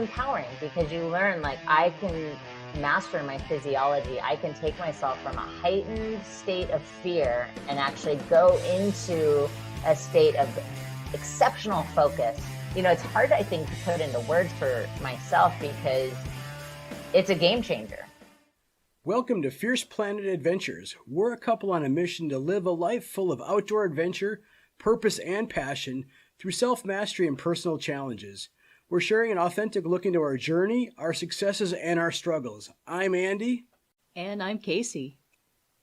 empowering because you learn, like, I can master my physiology. I can take myself from a heightened state of fear and actually go into a state of exceptional focus. It's hard, I think, to put into words for myself because it's a game changer. Welcome to Fierce Planet Adventures. We're a couple on a mission to live a life full of outdoor adventure, purpose, and passion through self-mastery and personal challenges. We're sharing an authentic look into our journey, our successes, and our struggles. I'm Andy. And I'm Casey.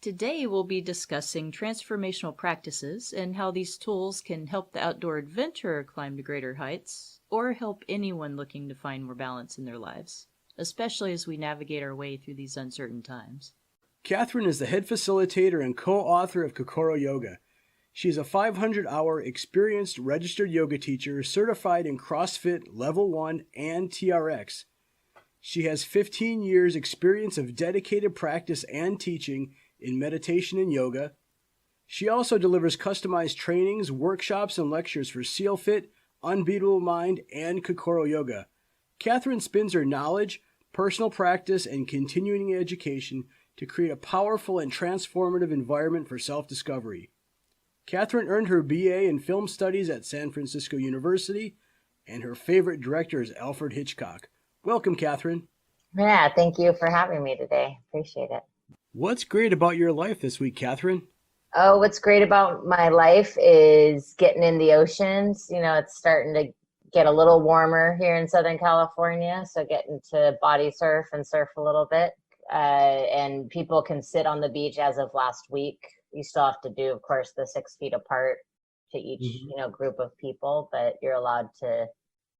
Today we'll be discussing transformational practices and how these tools can help the outdoor adventurer climb to greater heights or help anyone looking to find more balance in their lives, especially as we navigate our way through these uncertain times. Catherine is the head facilitator and co-author of Kokoro Yoga. She is a 500-hour experienced registered yoga teacher certified in Crossfit Level 1 and TRX. She has 15 years experience of dedicated practice and teaching in meditation and yoga. She also delivers customized trainings, workshops, and lectures for SEALfit, Unbeatable Mind, and Kokoro Yoga. Catherine spins her knowledge, personal practice, and continuing education to create a powerful and transformative environment for self-discovery. Catherine earned her BA in Film Studies at San Francisco University, and her favorite director is Alfred Hitchcock. Welcome, Catherine. Yeah, thank you for having me today. Appreciate it. What's great about your life this week, Catherine? Oh, what's great about my life is getting in the oceans. It's starting to get a little warmer here in Southern California, so getting to body surf and surf a little bit. And people can sit on the beach as of last week. You still have to do, of course, the 6 feet apart to each, group of people, but you're allowed to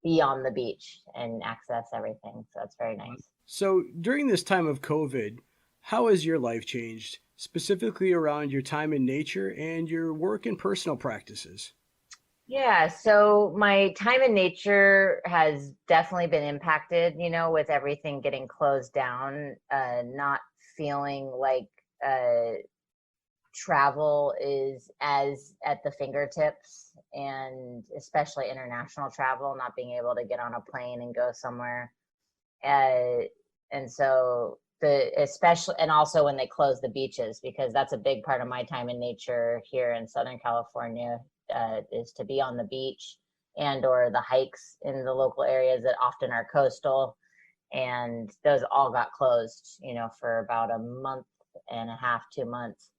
be on the beach and access everything. So that's very nice. So during this time of COVID, how has your life changed, specifically around your time in nature and your work and personal practices? Yeah, so my time in nature has definitely been impacted, with everything getting closed down, not feeling like travel is as at the fingertips, and especially international travel, not being able to get on a plane and go somewhere. And so especially, and also when they close the beaches, because that's a big part of my time in nature here in Southern California, is to be on the beach and or the hikes in the local areas that often are coastal. And those all got closed, for about a month and a half, 2 months.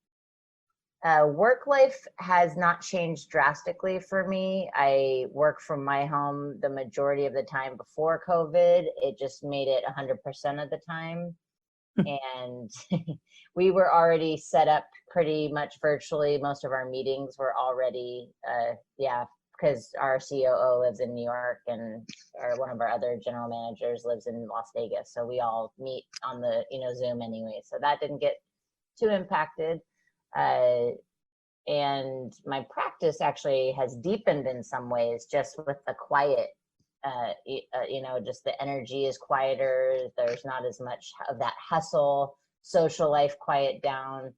Work life has not changed drastically for me. I work from my home the majority of the time before COVID. It just made it 100% of the time. And we were already set up pretty much virtually. Most of our meetings were already, because our COO lives in New York and one of our other general managers lives in Las Vegas. So we all meet on the, Zoom anyway. So that didn't get too impacted. And my practice actually has deepened in some ways just with the quiet. Just the energy is quieter. There's not as much of that hustle, social life quiet down.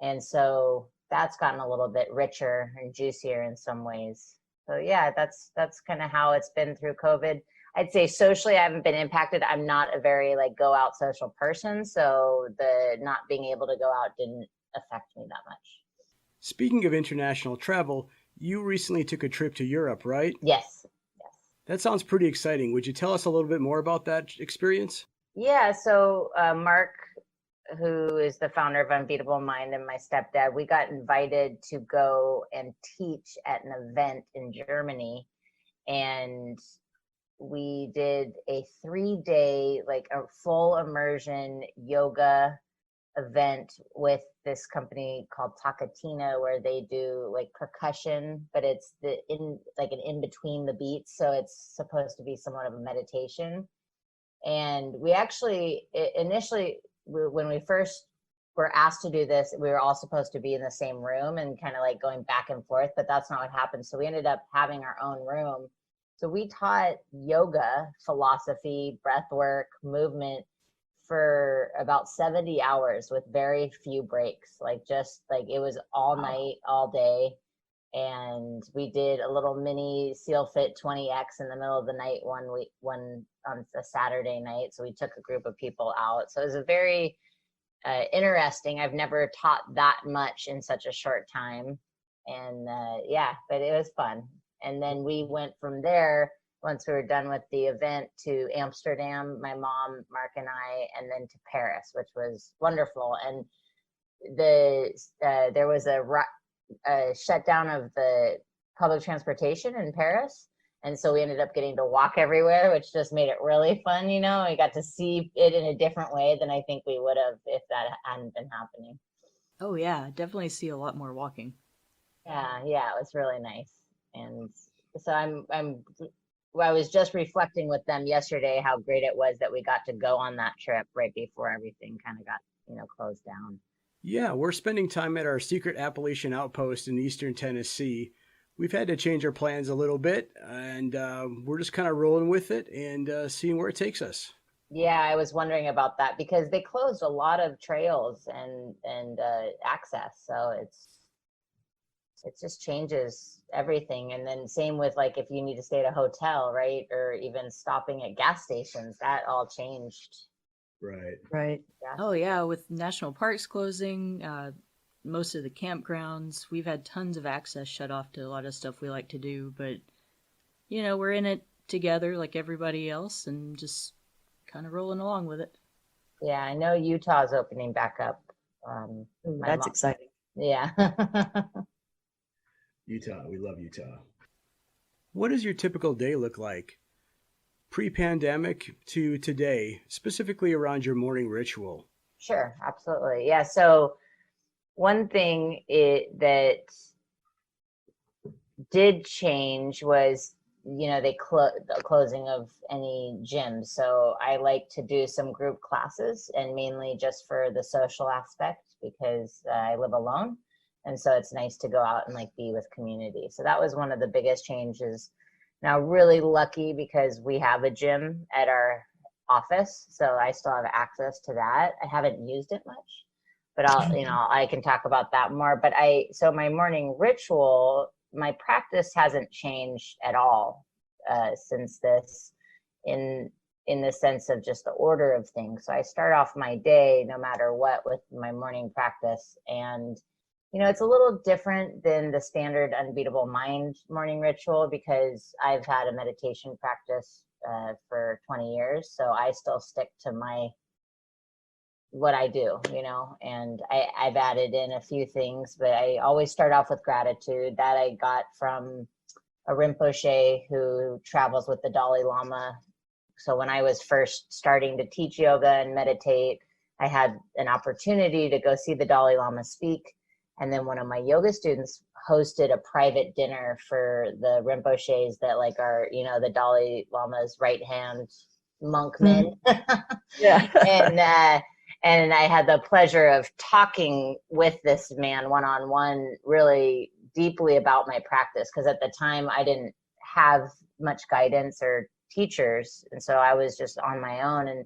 And so that's gotten a little bit richer and juicier in some ways. So yeah, that's kind of how it's been through COVID. I'd say socially, I haven't been impacted. I'm not a very go out social person. So the not being able to go out didn't affect me that much. Speaking of international travel, you recently took a trip to Europe, right? Yes. That sounds pretty exciting. Would you tell us a little bit more about that experience? Yeah, so Mark, who is the founder of Unbeatable Mind, and my stepdad, we got invited to go and teach at an event in Germany. And we did a 3-day, a full immersion yoga event with this company called Takatina, where they do percussion, but it's an in between the beats, so it's supposed to be somewhat of a meditation. And we actually initially, when we first were asked to do this, we were all supposed to be in the same room and kind of going back and forth, but that's not what happened. So we ended up having our own room. So we taught yoga, philosophy, breath work, movement for about 70 hours with very few breaks. It was all night, all day. and we did a little mini SEALfit 20X in the middle of the night one on a Saturday night. So we took a group of people out. So it was a very interesting. I've never taught that much in such a short time, and yeah, but it was fun. And then we went from there, once we were done with the event, to Amsterdam, my mom, Mark, and I, and then to Paris, which was wonderful. And there was a shutdown of the public transportation in Paris. And so we ended up getting to walk everywhere, which just made it really fun. We got to see it in a different way than I think we would have if that hadn't been happening. Oh yeah, definitely see a lot more walking. Yeah, it was really nice. And so I was just reflecting with them yesterday how great it was that we got to go on that trip right before everything kind of got, closed down. Yeah, we're spending time at our secret Appalachian outpost in eastern Tennessee. We've had to change our plans a little bit, and we're just kind of rolling with it and seeing where it takes us. Yeah, I was wondering about that because they closed a lot of trails and access, so it just changes everything. And then same with like if you need to stay at a hotel, right, or even stopping at gas stations, that all changed. Right. Yeah. Oh yeah, with national parks closing, most of the campgrounds, we've had tons of access shut off to a lot of stuff we like to do, but we're in it together like everybody else and just kind of rolling along with it. Yeah, I know Utah's opening back up. That's exciting. Yeah. Utah, we love Utah. What does your typical day look like? Pre-pandemic to today, specifically around your morning ritual? Sure, absolutely. Yeah, so one thing that did change was, the closing of any gyms. So I like to do some group classes, and mainly just for the social aspect because I live alone. And so it's nice to go out and like be with community. So that was one of the biggest changes. Now, really lucky because we have a gym at our office, so I still have access to that. I haven't used it much, but I can talk about that more. But so my morning ritual, my practice hasn't changed at all since this, in the sense of just the order of things. So I start off my day, no matter what, with my morning practice. And it's a little different than the standard Unbeatable Mind morning ritual because I've had a meditation practice for 20 years. So I still stick to what I do, and I've added in a few things, but I always start off with gratitude that I got from a Rinpoche who travels with the Dalai Lama. So when I was first starting to teach yoga and meditate, I had an opportunity to go see the Dalai Lama speak. And then one of my yoga students hosted a private dinner for the Rinpoches that like are, the Dalai Lama's right hand monk men. Yeah. And I had the pleasure of talking with this man one-on-one really deeply about my practice. Because at the time I didn't have much guidance or teachers. And so I was just on my own. And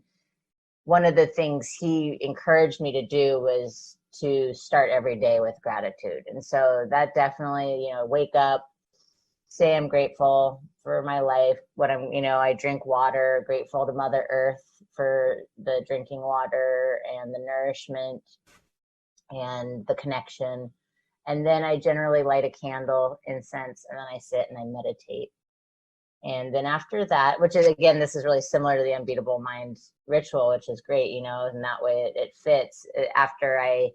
one of the things he encouraged me to do was to start every day with gratitude. And so that definitely, wake up, say I'm grateful for my life, I drink water, grateful to Mother Earth for the drinking water and the nourishment and the connection. And then I generally light a candle, incense, and then I sit and I meditate. And then after that, which is, again, this is really similar to the Unbeatable Mind ritual, which is great, and that way it fits. After I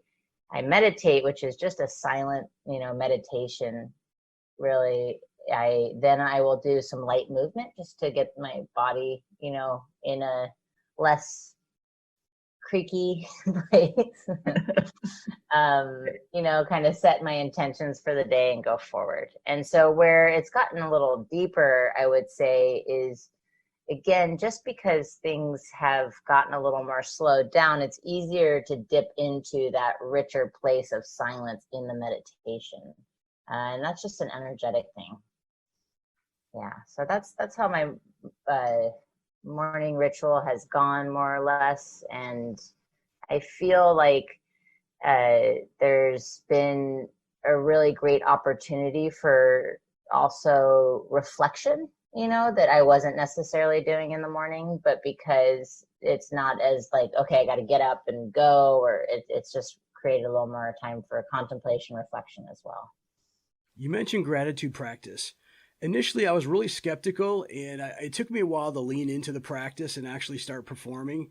meditate, which is just a silent, meditation, really, I will do some light movement just to get my body, in a less creaky place, kind of set my intentions for the day and go forward. And so where it's gotten a little deeper, I would say, is, again, just because things have gotten a little more slowed down, it's easier to dip into that richer place of silence in the meditation. And that's just an energetic thing. Yeah, so that's how my morning ritual has gone, more or less. And I feel like there's been a really great opportunity for also reflection, that I wasn't necessarily doing in the morning, but because it's not as like, okay, I got to get up and go, or it's just created a little more time for contemplation, reflection as well. You mentioned gratitude practice. Initially, I was really skeptical, and it took me a while to lean into the practice and actually start performing.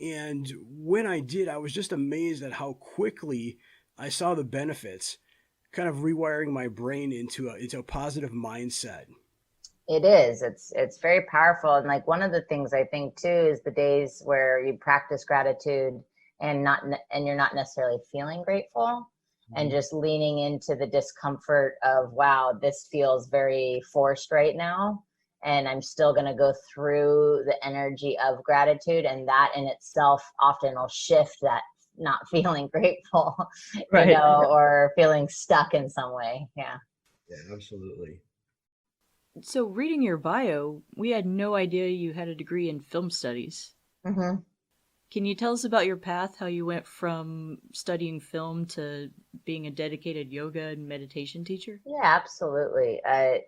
And when I did, I was just amazed at how quickly I saw the benefits, kind of rewiring my brain into a positive mindset. It is. It's very powerful. And like one of the things I think too is the days where you practice gratitude and you're not necessarily feeling grateful, and just leaning into the discomfort of, wow, this feels very forced right now, and I'm still going to go through the energy of gratitude, and that in itself often will shift that not feeling grateful, Right. or feeling stuck in some way. Yeah. Yeah, absolutely. So, reading your bio, we had no idea you had a degree in film studies. Mm-hmm. Can you tell us about your path, how you went from studying film to being a dedicated yoga and meditation teacher? Yeah, absolutely.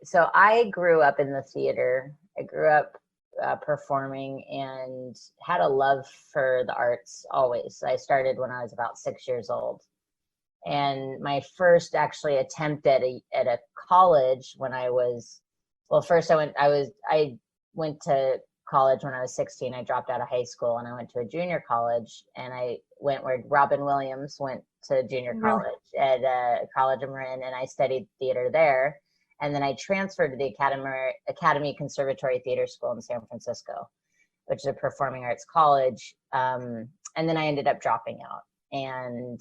So I grew up in the theater. I grew up performing and had a love for the arts always. I started when I was about 6 years old. And my first actually attempt at a college when I was, well, first I went to college when I was 16. I dropped out of high school and I went to a junior college, and I went where Robin Williams went to junior college at College of Marin, and I studied theater there. And then I transferred to the Academy Conservatory Theater School in San Francisco, which is a performing arts college. And then I ended up dropping out, and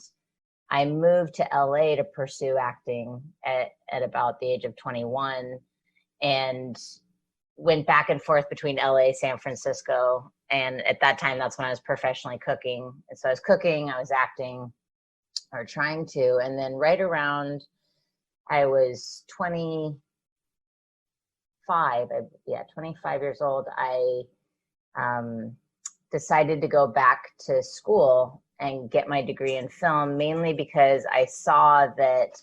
I moved to LA to pursue acting at about the age of 21, and went back and forth between LA, San Francisco. And at that time, that's when I was professionally cooking. And so I was cooking, I was acting, or trying to. And then right around, I was 25 years old, I decided to go back to school and get my degree in film, mainly because I saw that,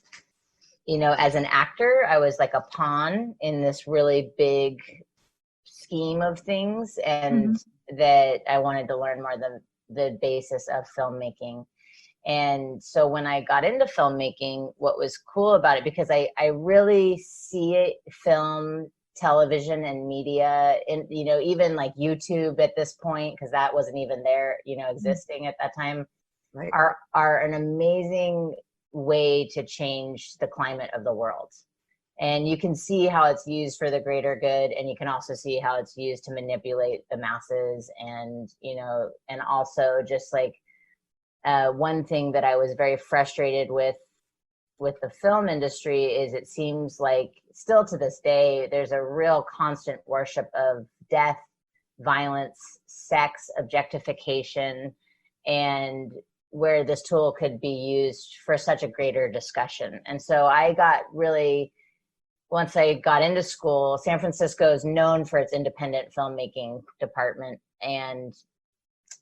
as an actor, I was like a pawn in this really big scheme of things, and that I wanted to learn more the basis of filmmaking. And so when I got into filmmaking, what was cool about it, because I really see it, film, television, and media, and even like YouTube at this point, because that wasn't even there, existing at that time, Right. are an amazing way to change the climate of the world. And you can see how it's used for the greater good, and you can also see how it's used to manipulate the masses. And and also just like one thing that I was very frustrated with the film industry is it seems like still to this day there's a real constant worship of death, violence, sex, objectification, and where this tool could be used for such a greater discussion. And so I got really, once I got into school, San Francisco is known for its independent filmmaking department, and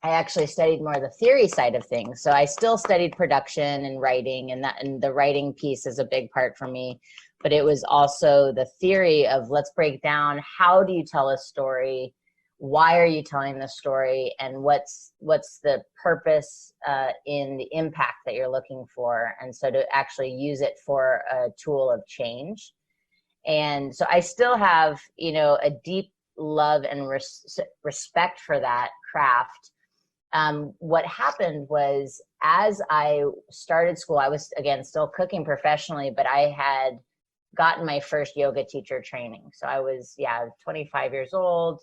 I actually studied more the theory side of things. So I still studied production and writing, and the writing piece is a big part for me. But it was also the theory of, let's break down, how do you tell a story? Why are you telling the story? And what's the purpose in the impact that you're looking for? And so to actually use it for a tool of change. And so I still have, a deep love and respect for that craft. What happened was, as I started school, I was, again, still cooking professionally, but I had gotten my first yoga teacher training. So I was, 25 years old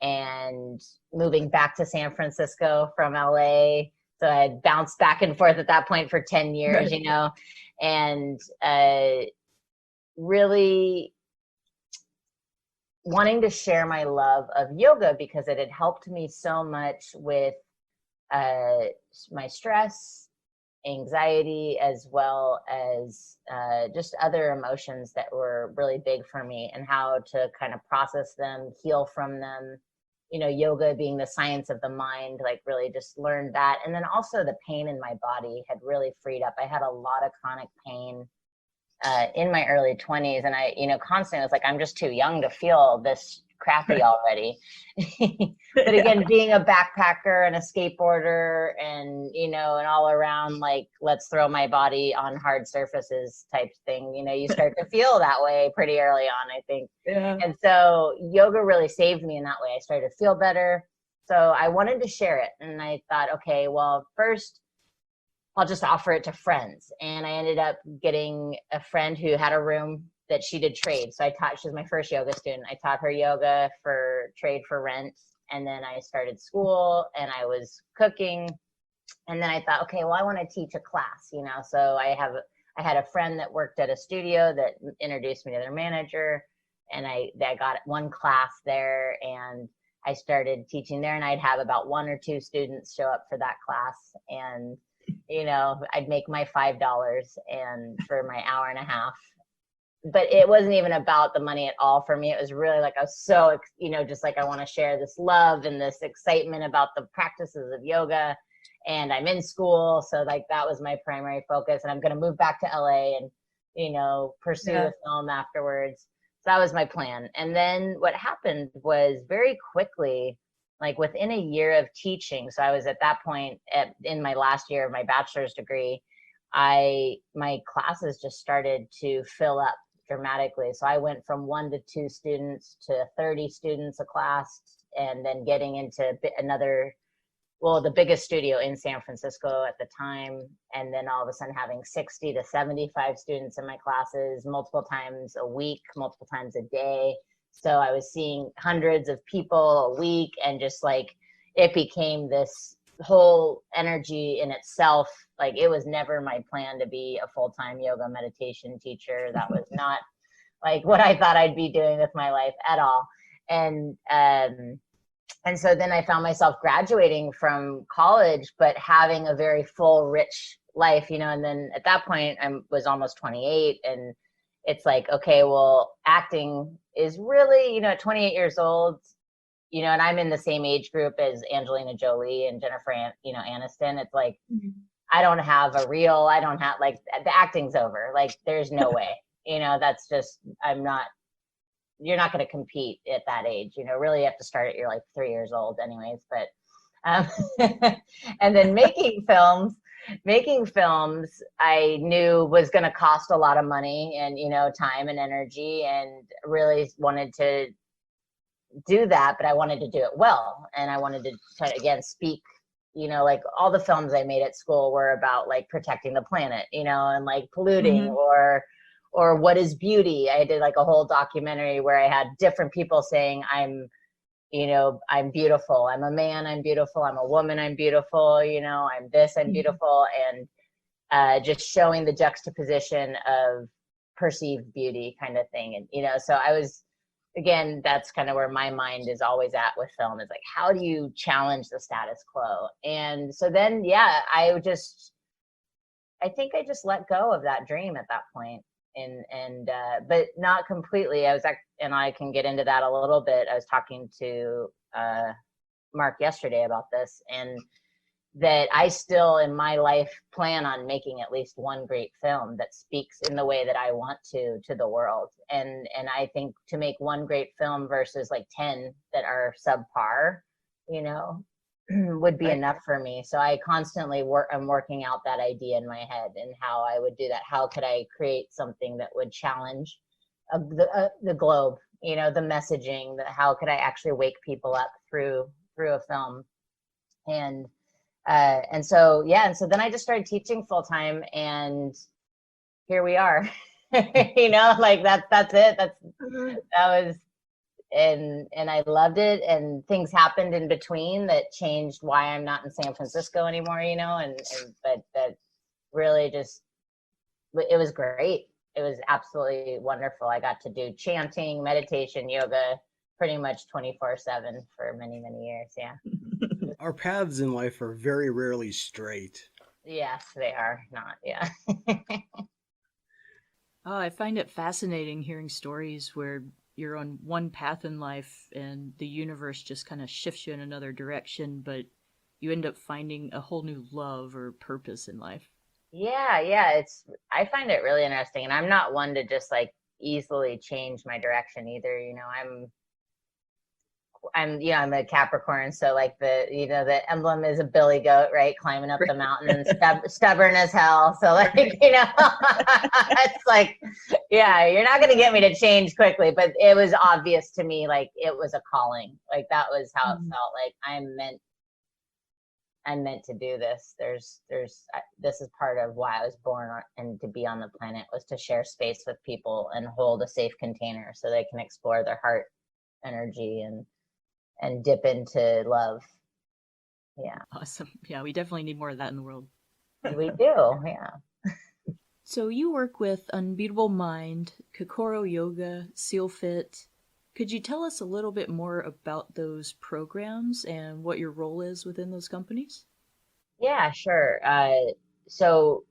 and moving back to San Francisco from LA. So I had bounced back and forth at that point for 10 years, and really wanting to share my love of yoga, because it had helped me so much with my stress, anxiety, as well as just other emotions that were really big for me, and how to kind of process them, heal from them. Yoga being the science of the mind, like really just learned that. And then also the pain in my body had really freed up. I had a lot of chronic pain in my early 20s, and I, constantly was like, I'm just too young to feel this crappy already. But again, being a backpacker and a skateboarder and, and all around, like, let's throw my body on hard surfaces type thing, you start to feel that way pretty early on, I think. Yeah. And so yoga really saved me in that way. I started to feel better. So I wanted to share it. And I thought, okay, well, first I'll just offer it to friends. And I ended up getting a friend who had a room that she did trade. So she was my first yoga student. I taught her yoga for trade for rent. And then I started school and I was cooking. And then I thought, okay, well, I want to teach a class, So I had a friend that worked at a studio that introduced me to their manager. And I got one class there and I started teaching there, and I'd have about 1 or 2 students show up for that class. And, I'd make my $5 and for my hour and a half. But it wasn't even about the money at all for me. It was really like, I was so, just like, I want to share this love and this excitement about the practices of yoga. And I'm in school. So like, that was my primary focus. And I'm going to move back to LA and, pursue the film afterwards. So that was my plan. And then what happened was very quickly, like within a year of teaching. So I was at that point in my last year of my bachelor's degree, my classes just started to fill up dramatically. So I went from 1 to 2 students to 30 students a class, and then getting into the biggest studio in San Francisco at the time. And then all of a sudden having 60 to 75 students in my classes multiple times a week, multiple times a day. So I was seeing hundreds of people a week, and just like, it became this whole energy in itself. Like, it was never my plan to be a full-time yoga meditation teacher. That was not like what I thought I'd be doing with my life at all. And so then I found myself graduating from college, but having a very full, rich life, and then at that point I was almost 28, and it's like, okay, well, acting is really, at 28 years old, and I'm in the same age group as Angelina Jolie and Jennifer, Aniston. It's like, I don't have like, the acting's over. Like, there's no way, that's just, you're not going to compete at that age. Really you have to start at you're like 3 years old anyways. But, and then making films I knew was going to cost a lot of money and, time and energy, and really wanted to do that, but I wanted to do it well. And I wanted to try to, again, speak, like all the films I made at school were about like protecting the planet, and like polluting, or what is beauty. I did like a whole documentary where I had different people saying, I'm beautiful. I'm a man, I'm beautiful. I'm a woman, I'm beautiful. I'm this, I'm beautiful. And just showing the juxtaposition of perceived beauty kind of thing. And, so I was, again, that's kind of where my mind is always at with film, is like, how do you challenge the status quo? And so then, I think I just let go of that dream at that point. But not completely. And I can get into that a little bit. I was talking to Mark yesterday about this, and that I still in my life plan on making at least one great film that speaks in the way that I want to the world. And I think to make one great film versus like 10 that are subpar, would be enough for me. So I constantly I'm working out that idea in my head and how I would do that. How could I create something that would challenge the globe, the messaging, how could I actually wake people up through a film? And so then I just started teaching full time, and here we are. Like that's it. That was, and I loved it, and things happened in between that changed why I'm not in San Francisco anymore, but that really just, it was great. It was absolutely wonderful. I got to do chanting, meditation, yoga, pretty much 24/7 for many, many years. Yeah. Our paths in life are very rarely straight. Yes, they are not. Yeah. Oh, I find it fascinating hearing stories where you're on one path in life and the universe just kind of shifts you in another direction, but you end up finding a whole new love or purpose in life. Yeah. I find it really interesting, and I'm not one to just like easily change my direction either. I'm a Capricorn, so like the emblem is a billy goat, right? Climbing up the mountain, stubborn as hell. So like, it's like, yeah, you're not going to get me to change quickly, but it was obvious to me, like it was a calling. Like that was how it felt. Like I'm meant to do this. This is part of why I was born and to be on the planet, was to share space with people and hold a safe container so they can explore their heart energy and dip into love. Yeah. Awesome. Yeah, we definitely need more of that in the world. We do. Yeah. So you work with Unbeatable Mind, Kokoro Yoga, SEALfit. Could you tell us a little bit more about those programs and what your role is within those companies? Yeah, sure. So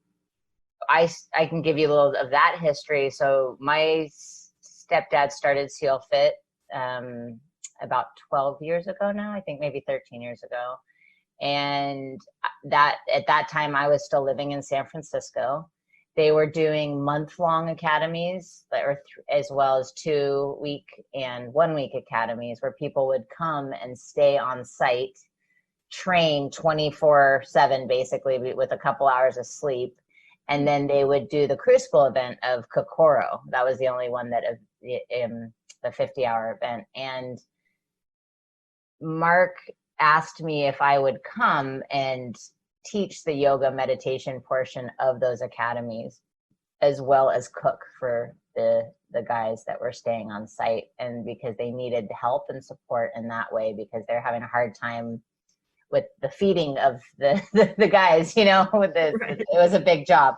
I can give you a little of that history. So my stepdad started SEALfit about 12 years ago now, I think maybe 13 years ago. And that at that time I was still living in San Francisco. They were doing month-long academies, as well as 2-week and 1-week academies, where people would come and stay on site, train 24/7, basically, with a couple hours of sleep. And then they would do the Crucible event of Kokoro. That was the only one that the 50-hour event. And Mark asked me if I would come and teach the yoga meditation portion of those academies, as well as cook for the guys that were staying on site, and because they needed help and support in that way, because they're having a hard time with the feeding of the guys, with it was a big job.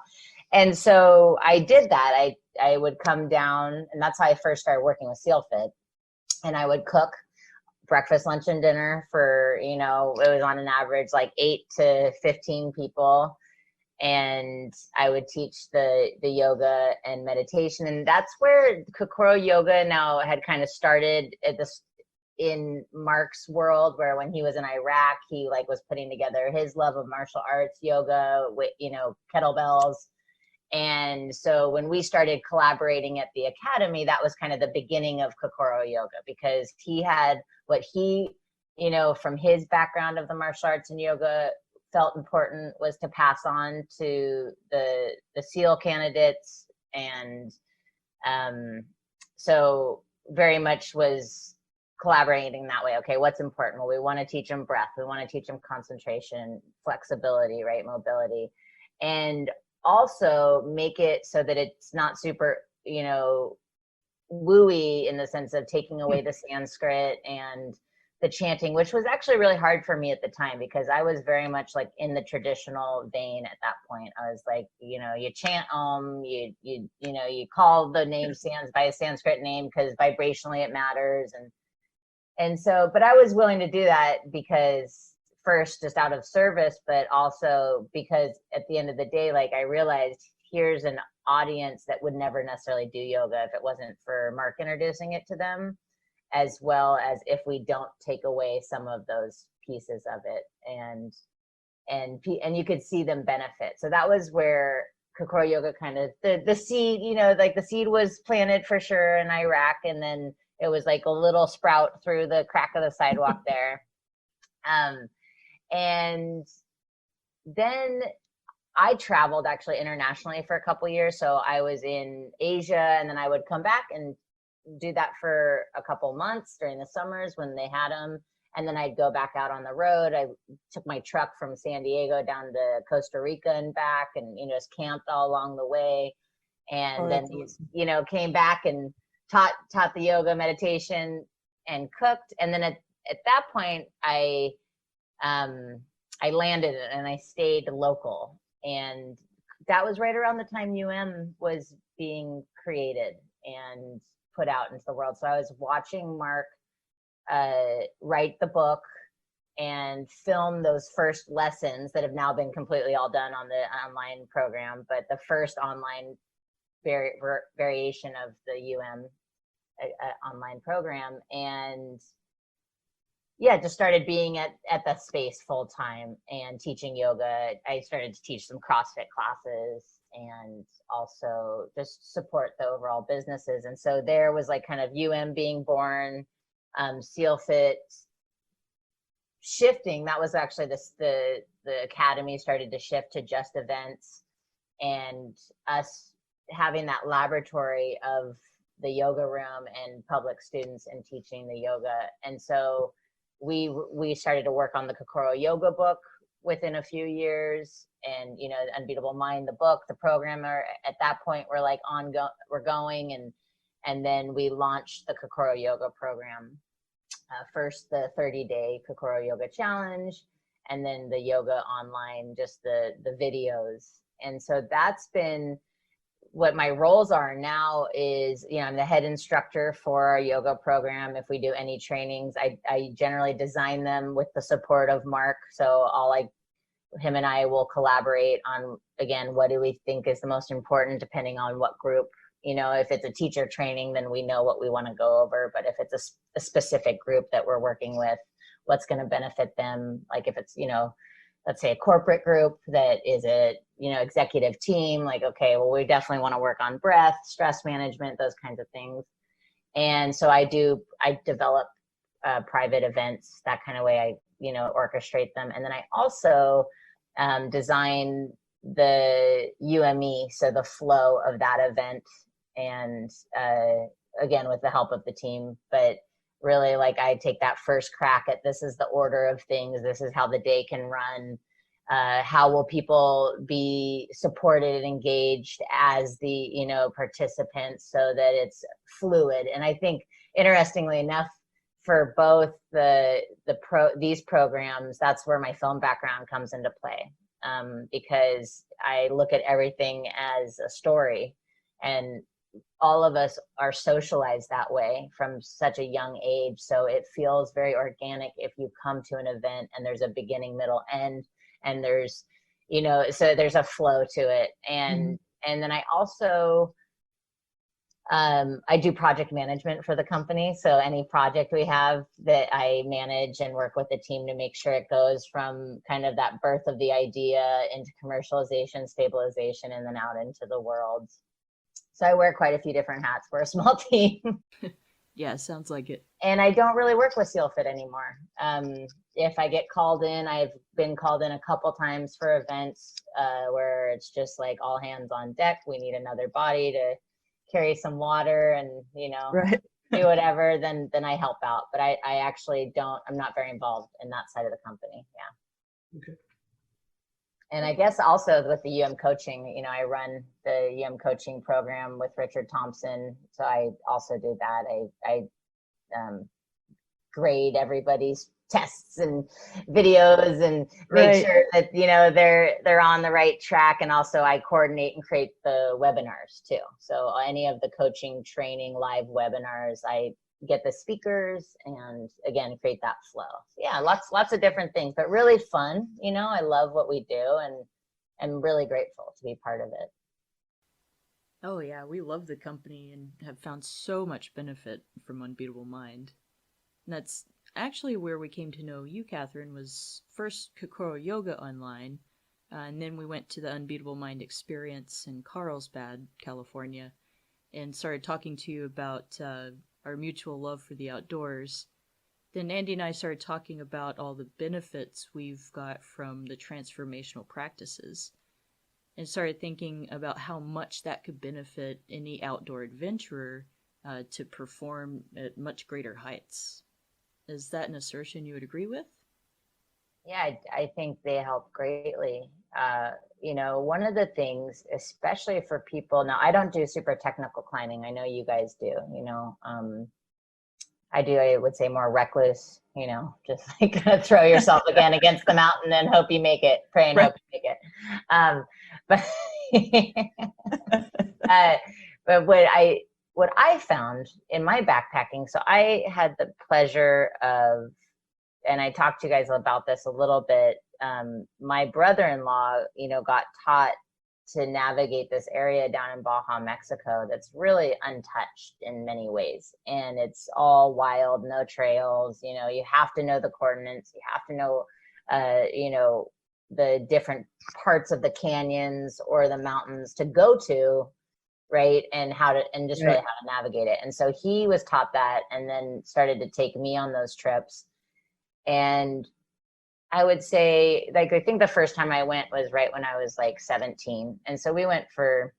And so I did that. I would come down, and that's how I first started working with SEALfit. And I would cook breakfast, lunch, and dinner for, it was on an average like 8 to 15 people. And I would teach the yoga and meditation. And that's where Kokoro Yoga now had kind of started in Mark's world, where when he was in Iraq, he like was putting together his love of martial arts, yoga with, kettlebells. And so when we started collaborating at the academy, that was kind of the beginning of Kokoro Yoga, because he had what he, from his background of the martial arts and yoga, felt important was to pass on to the SEAL candidates. And so very much was collaborating that way. Okay, what's important? Well, we want to teach them breath. We want to teach them concentration, flexibility, right? Mobility. And also make it so that it's not super, wooey, in the sense of taking away the Sanskrit and the chanting, which was actually really hard for me at the time, because I was very much like in the traditional vein at that point. I was like, you chant you call the name by a Sanskrit name because vibrationally it matters. And so, but I was willing to do that, because first, just out of service, but also because at the end of the day, like I realized here's an audience that would never necessarily do yoga if it wasn't for Mark introducing it to them, as well as if we don't take away some of those pieces of it, and you could see them benefit. So that was where Kokoro Yoga kind of the seed, like the seed was planted for sure in Iraq, and then it was like a little sprout through the crack of the sidewalk there. And then I traveled actually internationally for a couple of years. So I was in Asia, and then I would come back and do that for a couple months during the summers when they had them. And then I'd go back out on the road. I took my truck from San Diego down to Costa Rica and back, and, just camped all along the way. And then, awesome. Came back and taught the yoga, meditation, and cooked. And then at that point, I landed and I stayed local. And that was right around the time was being created and put out into the world. So I was watching Mark write the book and film those first lessons that have now been completely all done on the online program, but the first online variation of the online program. And yeah, just started being at that space full time and teaching yoga. I started to teach some CrossFit classes and also just support the overall businesses. And so there was like kind of being born, SEALfit shifting. That was actually the academy started to shift to just events, and us having that laboratory of the yoga room and public students and teaching the yoga. And so we started to work on the Kokoro Yoga book within a few years, and the Unbeatable Mind, the book, the program are at that point we're like we're going, and then we launched the Kokoro Yoga program. First the 30-day Kokoro Yoga challenge, and then the yoga online, just the videos. And so that's been what my roles are now. Is I'm the head instructor for our yoga program. If we do any trainings, I generally design them with the support of Mark. So him and I will collaborate on, again, what do we think is the most important depending on what group. If it's a teacher training, then we know what we want to go over. But if it's a specific group that we're working with, what's going to benefit them? Like if it's, let's say a corporate group that is a, executive team, like, okay, well, we definitely want to work on breath, stress management, those kinds of things. And so I develop private events, that kind of way. I, orchestrate them. And then I also design the UME, so the flow of that event, and again with the help of the team. But really, like, I take that first crack at, this is the order of things, this is how the day can run, how will people be supported and engaged as the participants, so that it's fluid. And I think, interestingly enough, for both these programs, that's where my film background comes into play, because I look at everything as a story, and all of us are socialized that way from such a young age. So it feels very organic if you come to an event and there's a beginning, middle, end, and there's, so there's a flow to it. And then I also, I do project management for the company. So any project we have that I manage and work with the team to make sure it goes from kind of that birth of the idea into commercialization, stabilization, and then out into the world. So I wear quite a few different hats for a small team. Yeah, sounds like it. And I don't really work with SEALfit anymore. If I get called in, I've been called in a couple times for events where it's just like all hands on deck. We need another body to carry some water and, Right. do whatever, then I help out. But I actually I'm not very involved in that side of the company. Yeah. Okay. And I guess also with the coaching, I run the coaching program with Richard Thompson. So I also do that. I grade everybody's tests and videos and make sure that, they're on the right track. And also I coordinate and create the webinars too. So any of the coaching training live webinars, I get the speakers and, again, create that flow. So yeah, lots of different things, but really fun. I love what we do, and I'm really grateful to be part of it. Oh yeah, we love the company and have found so much benefit from Unbeatable Mind. And that's actually where we came to know you, Catherine, was first Kokoro Yoga online, and then we went to the Unbeatable Mind experience in Carlsbad, California, and started talking to you about our mutual love for the outdoors. Then Andy and I started talking about all the benefits we've got from the transformational practices, and started thinking about how much that could benefit any outdoor adventurer to perform at much greater heights. Is that an assertion you would agree with? Yeah, I think they help greatly. One of the things, especially for people, now I don't do super technical climbing. I know you guys do, I would say more recluse, just like throw yourself again against the mountain and hope you make it, pray and hope you make it. But what I found in my backpacking, so I had the pleasure of, and I talked to you guys about this a little bit, my brother-in-law, got taught to navigate this area down in Baja, Mexico, that's really untouched in many ways. And it's all wild, no trails. You know, you have to know the coordinates. You have to know, you know, the different parts of the canyons or the mountains to go to, right? And how to, and just really how to navigate it. And so he was taught that, and then started to take me on those trips. And I would say, like, I think the first time I went was right when I was like 17. And so we went for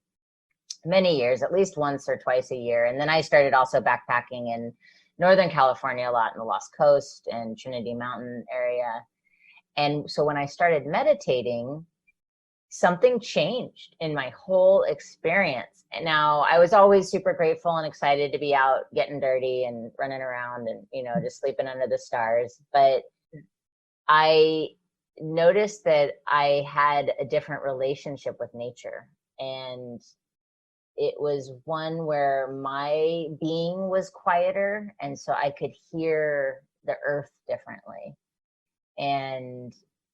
many years, at least once or twice a year. And then I started also backpacking in Northern California a lot, in the Lost Coast and Trinity Mountain area. And so when I started meditating, something changed in my whole experience. And now I was always super grateful and excited to be out getting dirty and running around and, you know, just sleeping under the stars. But I noticed that I had a different relationship with nature, and it was one where my being was quieter, and so I could hear the earth differently. And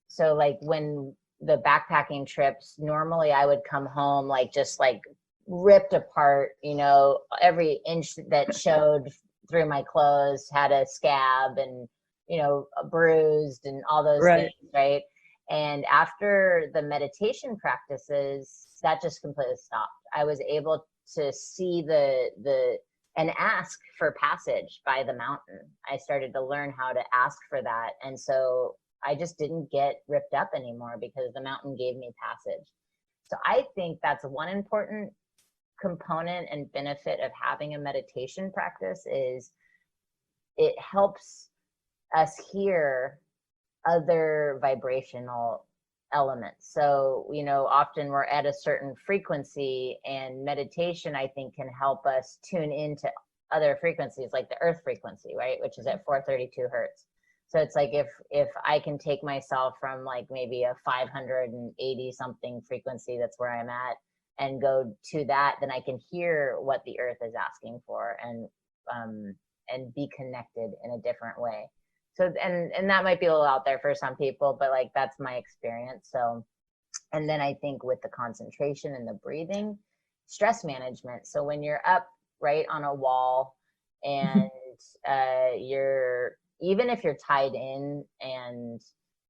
so, like, when the backpacking trips, normally I would come home like just like ripped apart, you know, every inch that showed through my clothes had a scab, and, you know, bruised and all those things, right? And after the meditation practices, that just completely stopped. I was able to see and ask for passage by the mountain. I started to learn how to ask for that. And so I just didn't get ripped up anymore because the mountain gave me passage. So I think that's one important component and benefit of having a meditation practice, is it helps us hear other vibrational elements. So, you know, often we're at a certain frequency, and meditation, I think, can help us tune into other frequencies, like the earth frequency, right? Which is at 432 hertz. So it's like, if I can take myself from like maybe a 580 something frequency, that's where I'm at, and go to that, then I can hear what the earth is asking for, and be connected in a different way. So, and that might be a little out there for some people, but like, that's my experience. So, and then I think with the concentration and the breathing, stress management. So when you're up right on a wall, and even if you're tied in and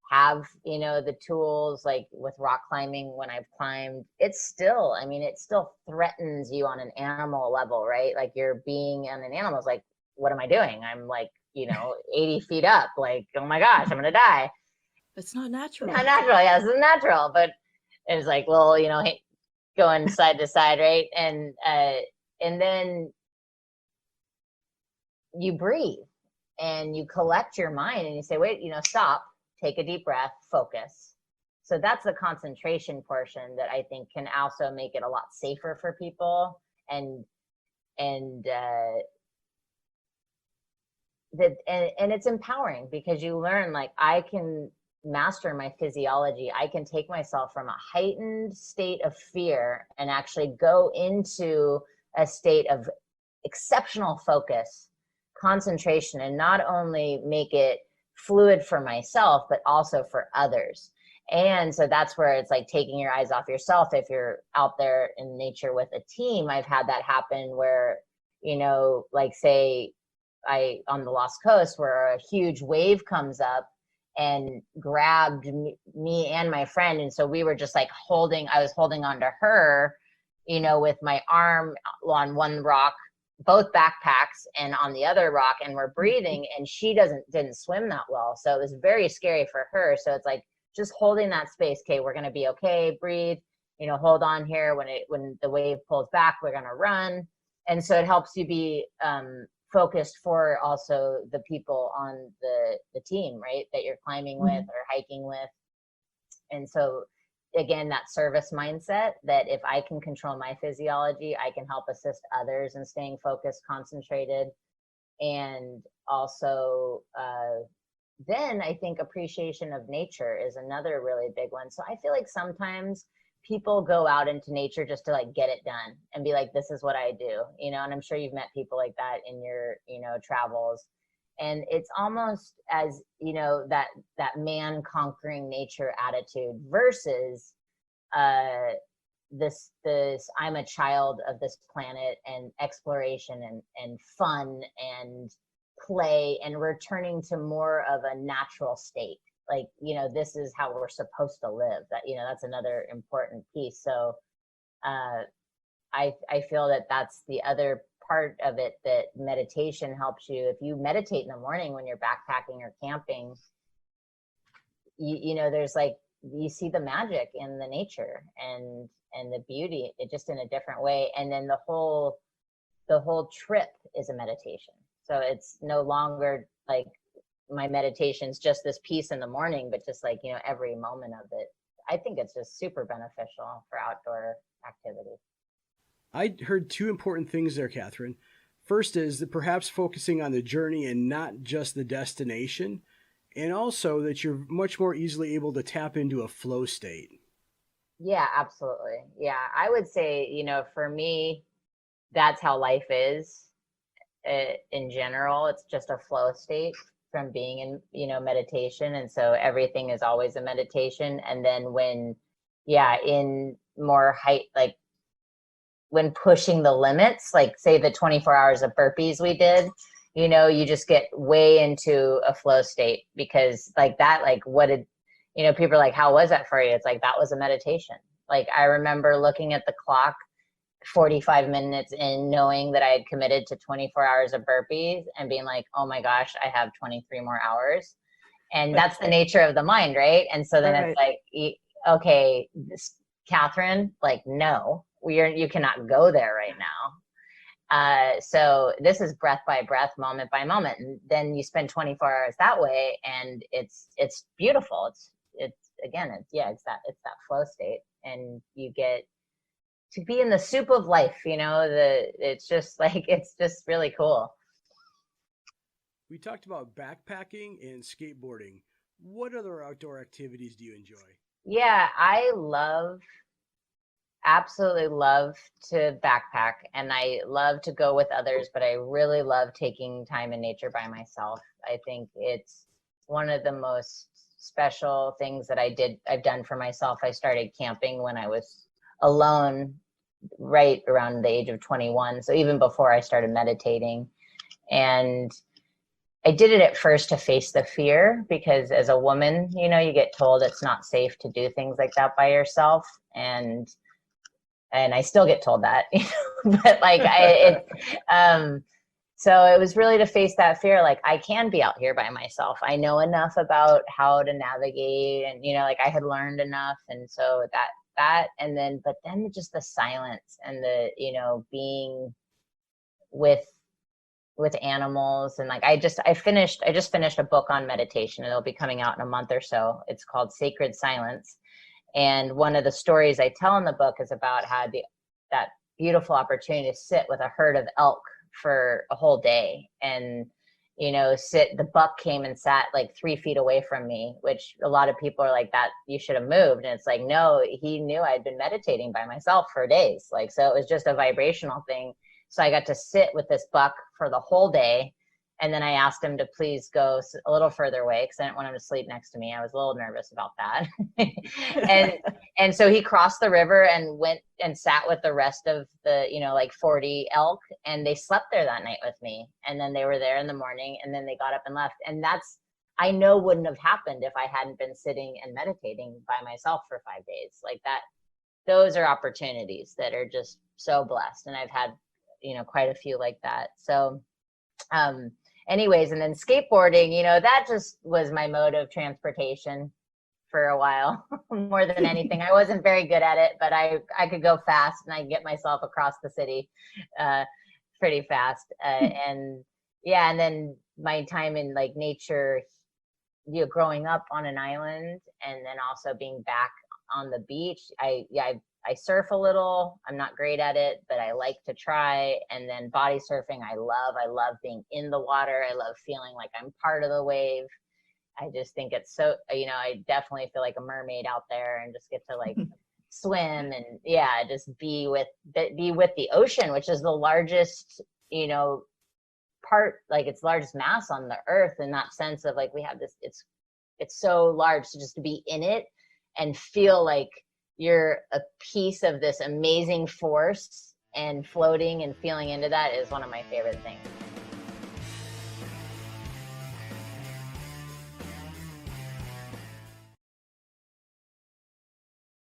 have, you know, the tools, like with rock climbing, when I've climbed, it's still, I mean, it still threatens you on an animal level, right? Like, you're being on an animal is like, what am I doing? I'm like, you know, 80 feet up, like, oh my gosh, I'm going to die. It's not natural. Not natural. Yeah, it's natural. But it was like, well, you know, going side to side, right? And then you breathe and you collect your mind, and you say, wait, you know, stop, take a deep breath, focus. So that's the concentration portion that I think can also make it a lot safer for people. And it's empowering, because you learn, like, I can master my physiology. I can take myself from a heightened state of fear and actually go into a state of exceptional focus, concentration, and not only make it fluid for myself, but also for others. And so that's where it's like taking your eyes off yourself. If you're out there in nature with a team, I've had that happen where, you know, like, say, on the Lost Coast, where a huge wave comes up and grabbed me and my friend. And so we were just like I was holding on to her, you know, with my arm on one rock, both backpacks, and on the other rock, and we're breathing, and she didn't swim that well. So it was very scary for her. So it's like just holding that space. Okay, we're going to be okay. Breathe, you know, hold on here. When the wave pulls back, we're going to run. And so it helps you be focused for also the people on the team, right, that you're climbing with or hiking with. And so again, that service mindset, that if I can control my physiology, I can help assist others in staying focused, concentrated. And also then I think appreciation of nature is another really big one. So I feel like sometimes people go out into nature just to like get it done and be like, this is what I do, you know. And I'm sure you've met people like that in your, you know, travels. And it's almost as, you know, that man conquering nature attitude versus this I'm a child of this planet, and exploration and fun and play, and returning to more of a natural state. Like, this is how we're supposed to live. That, that's another important piece. So I feel that that's the other part of it, that meditation helps you. If you meditate in the morning when you're backpacking or camping, there's like, you see the magic in the nature and the beauty, it just in a different way. And then the whole trip is a meditation. So it's no longer like my meditation's just this piece in the morning, but just like, every moment of it. I think it's just super beneficial for outdoor activity. I heard two important things there, Catherine. First is that perhaps focusing on the journey and not just the destination, and also that you're much more easily able to tap into a flow state. Yeah, absolutely. Yeah, I would say, for me, that's how life is in general. It's just a flow state from being in, meditation. And so everything is always a meditation. And then when, in more height, like when pushing the limits, like say the 24 hours of burpees we did, you just get way into a flow state, because like that, like what did, people are like, how was that for you? It's like, that was a meditation. Like I remember looking at the clock 45 minutes in, knowing that I had committed to 24 hours of burpees and being like, oh my gosh, I have 23 more hours. And that's the nature of the mind, right? And so then it's like, okay, Catherine, like, no, you cannot go there right now. So this is breath by breath, moment by moment. And then you spend 24 hours that way, and it's beautiful. It's that flow state, and you get to be in the soup of life, it's just like, it's just really cool. We talked about backpacking and skateboarding. What other outdoor activities do you enjoy? Yeah, I absolutely love to backpack, and I love to go with others, but I really love taking time in nature by myself. I think it's one of the most special things that I've done for myself. I started camping when I was alone, right around the age of 21. So even before I started meditating, and I did it at first to face the fear, because as a woman, you get told it's not safe to do things like that by yourself. And I still get told that, but like so it was really to face that fear. Like, I can be out here by myself. I know enough about how to navigate, and, like I had learned enough. And so that, and then, but then just the silence and the, being with animals. And like, I just finished a book on meditation, and it'll be coming out in a month or so. It's called Sacred Silence. And one of the stories I tell in the book is about how that beautiful opportunity to sit with a herd of elk for a whole day, and the buck came and sat like 3 feet away from me, which a lot of people are like, that you should have moved. And it's like, no, he knew I'd been meditating by myself for days. Like, so it was just a vibrational thing. So I got to sit with this buck for the whole day. And then I asked him to please go a little further away, because I didn't want him to sleep next to me. I was a little nervous about that. and so he crossed the river and went and sat with the rest of the, like 40 elk, and they slept there that night with me. And then they were there in the morning, and then they got up and left. And that's, I know, wouldn't have happened if I hadn't been sitting and meditating by myself for 5 days. Like that, those are opportunities that are just so blessed. And I've had, quite a few like that. So, anyways, and then skateboarding, that just was my mode of transportation for a while, more than anything. I wasn't very good at it, but I could go fast, and I could get myself across the city pretty fast. And then my time in like nature, growing up on an island, and then also being back on the beach. I surf a little. I'm not great at it, but I like to try. And then body surfing, I love being in the water. I love feeling like I'm part of the wave. I just think it's so, I definitely feel like a mermaid out there, and just get to like swim and just be with the ocean, which is the largest, part, like its largest mass on the earth, in that sense of like, we have this, it's so large. So just to be in it and feel like you're a piece of this amazing force, and floating and feeling into that is one of my favorite things.